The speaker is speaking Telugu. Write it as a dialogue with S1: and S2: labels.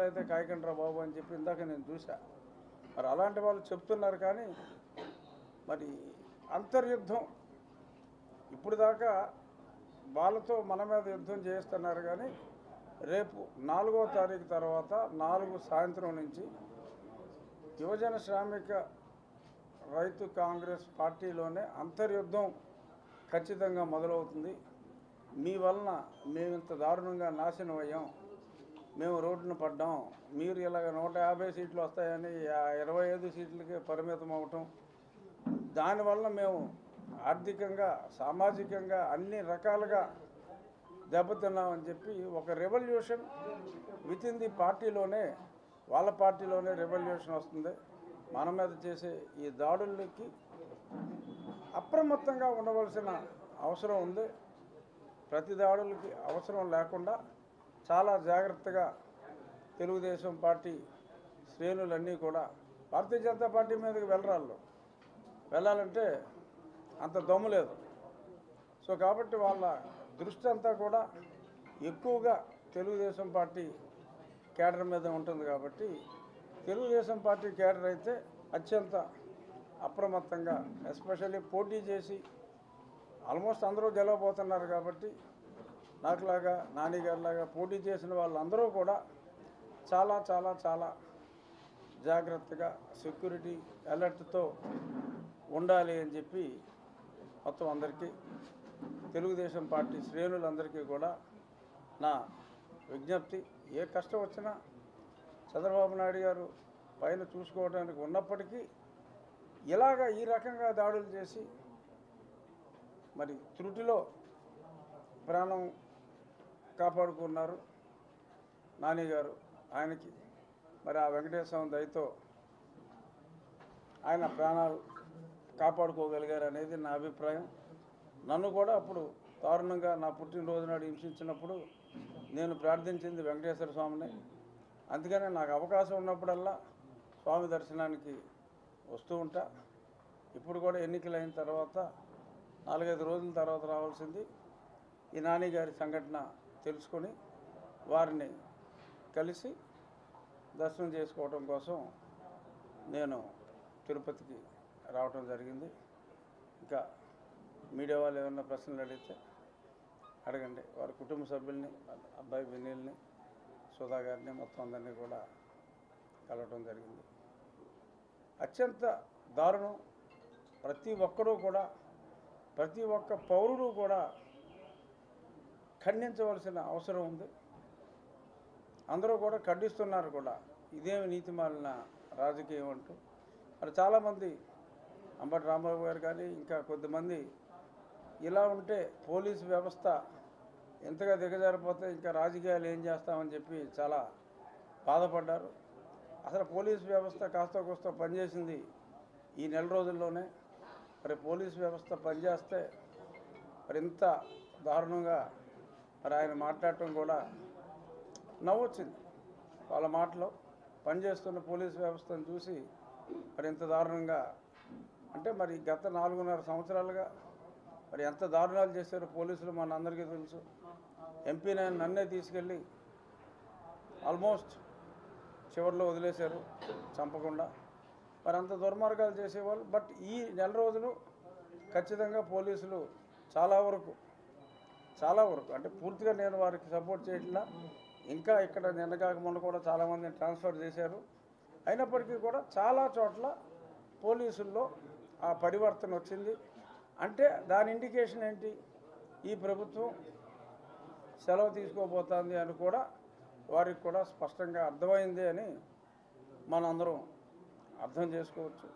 S1: అయితే కాయకండ్రా బాబు అని చెప్పి ఇందాక నేను చూసా. మరి అలాంటి వాళ్ళు చెప్తున్నారు కానీ మరి అంతర్యుద్ధం ఇప్పుడు దాకా వాళ్ళతో మన మీద యుద్ధం చేస్తున్నారు కానీ రేపు 4వ తారీఖు తర్వాత 4 సాయంత్రం నుంచి యువజన శ్రామిక రైతు కాంగ్రెస్ పార్టీలోనే అంతర్యుద్ధం ఖచ్చితంగా మొదలవుతుంది. మీ వలన మేము ఇంత దారుణంగా నాశనం అయ్యాం, మేము రోడ్డున పడ్డాం, మీరు ఇలాగ 150 సీట్లు వస్తాయని 25 సీట్లకే పరిమితం అవటం, దానివల్ల మేము ఆర్థికంగా సామాజికంగా అన్ని రకాలుగా దెబ్బతిన్నామని చెప్పి ఒక రెవల్యూషన్ విత్ ఇన్ ది పార్టీలోనే, వాళ్ళ పార్టీలోనే రెవల్యూషన్ వస్తుంది. మన మీద చేసే ఈ దాడులకి అప్రమత్తంగా ఉండవలసిన అవసరం ఉంది. ప్రతి దాడులకి అవసరం లేకుండా చాలా జాగ్రత్తగా తెలుగుదేశం పార్టీ శ్రేణులన్నీ కూడా భారతీయ జనతా పార్టీ మీదకి వెళ్ళాలంటే అంత దమ్ము లేదు. సో కాబట్టి వాళ్ళ దృష్టి అంతా కూడా ఎక్కువగా తెలుగుదేశం పార్టీ కేడర్ మీద ఉంటుంది. కాబట్టి తెలుగుదేశం పార్టీ కేడర్ అయితే అత్యంత అప్రమత్తంగా, ఎస్పెషల్లీ పోటీ చేసి ఆల్మోస్ట్ అందరూ గెలవబోతున్నారు కాబట్టి నాకులాగా నానిగారిలాగా పోటీ చేసిన వాళ్ళందరూ కూడా చాలా చాలా చాలా జాగ్రత్తగా సెక్యూరిటీ అలర్ట్తో ఉండాలి అని చెప్పి మొత్తం అందరికీ తెలుగుదేశం పార్టీ శ్రేణులందరికీ కూడా నా విజ్ఞప్తి. ఏ కష్టం వచ్చినా చంద్రబాబు నాయుడు గారు పైన చూసుకోవడానికి ఉన్నప్పటికీ ఇలాగా ఈ రకంగా దాడులు చేసి మరి త్రుటిలో ప్రాణం కాపాడుకున్నారు నాని గారు. ఆయనకి మరి ఆ వెంకటేశ్వర దయతో ఆయన ప్రాణాలు కాపాడుకోగలిగారు అనేది నా అభిప్రాయం. నన్ను కూడా అప్పుడు దారుణంగా నా పుట్టినరోజు నాడు హింసించినప్పుడు నేను ప్రార్థించింది వెంకటేశ్వర స్వామిని. అందుకనే నాకు అవకాశం ఉన్నప్పుడల్లా స్వామి దర్శనానికి వస్తూ ఉంటా. ఇప్పుడు కూడా ఎన్నికలు అయిన తర్వాత 4-5 రోజుల తర్వాత రావాల్సింది. ఈ నాని గారి సంఘటన తెలుసుకొని వారిని కలిసి దర్శనం చేసుకోవడం కోసం నేను తిరుపతికి రావటం జరిగింది. ఇంకా మీడియా వాళ్ళు ఏమన్నా ప్రశ్నలు అడిగితే అడగండి. వారి కుటుంబ సభ్యుల్ని, అబ్బాయి వినీల్ని, సుధా గారిని మొత్తం అందరినీ కూడా కలవటం జరిగింది. అత్యంత దారుణం. ప్రతి ఒక్కరూ కూడా, ప్రతి ఒక్క పౌరుడు కూడా ఖండించవలసిన అవసరం ఉంది. అందరూ కూడా ఖండిస్తున్నారు కూడా. ఇదేమి నీతిమాలిన రాజకీయం అంటూ. మరి చాలామంది అంబటి రాంబాబు గారు కానీ ఇంకా కొద్దిమంది ఇలా ఉంటే పోలీసు వ్యవస్థ ఎంతగా దిగజారిపోతే ఇంకా రాజకీయాలు ఏం చేస్తామని చెప్పి చాలా బాధపడ్డారు. అసలు పోలీసు వ్యవస్థ కాస్త కోస్త పనిచేసింది ఈ నెల రోజుల్లోనే. మరి పోలీసు వ్యవస్థ పనిచేస్తే మరి ఇంత దారుణంగా మరి ఆయన మాట్లాడటం కూడా నవ్వొచ్చింది. వాళ్ళ మాటలో పనిచేస్తున్న పోలీసు వ్యవస్థను చూసి మరి ఇంత దారుణంగా అంటే మరి గత 4.5 సంవత్సరాలుగా మరి ఎంత దారుణాలు చేశారో పోలీసులు మన అందరికీ తెలుసు. ఎంపీ నన్నే తీసుకెళ్ళి ఆల్మోస్ట్ చివరిలో వదిలేశారు చంపకుండా. మరి అంత దుర్మార్గాలు చేసేవాళ్ళు. బట్ ఈ నెల రోజులు ఖచ్చితంగా పోలీసులు చాలా వరకు అంటే పూర్తిగా నేను వారికి సపోర్ట్ చేయట్లా. ఇంకా ఇక్కడ నిన్న కాక మొన్న కూడా చాలామందిని ట్రాన్స్ఫర్ చేశారు. అయినప్పటికీ కూడా చాలా చోట్ల పోలీసుల్లో ఆ పరివర్తన వచ్చింది. అంటే దాని ఇండికేషన్ ఏంటి? ఈ ప్రభుత్వం సెలవు తీసుకోబోతోంది అని కూడా వారికి కూడా స్పష్టంగా అర్థమైంది అని మనందరం అర్థం చేసుకోవచ్చు.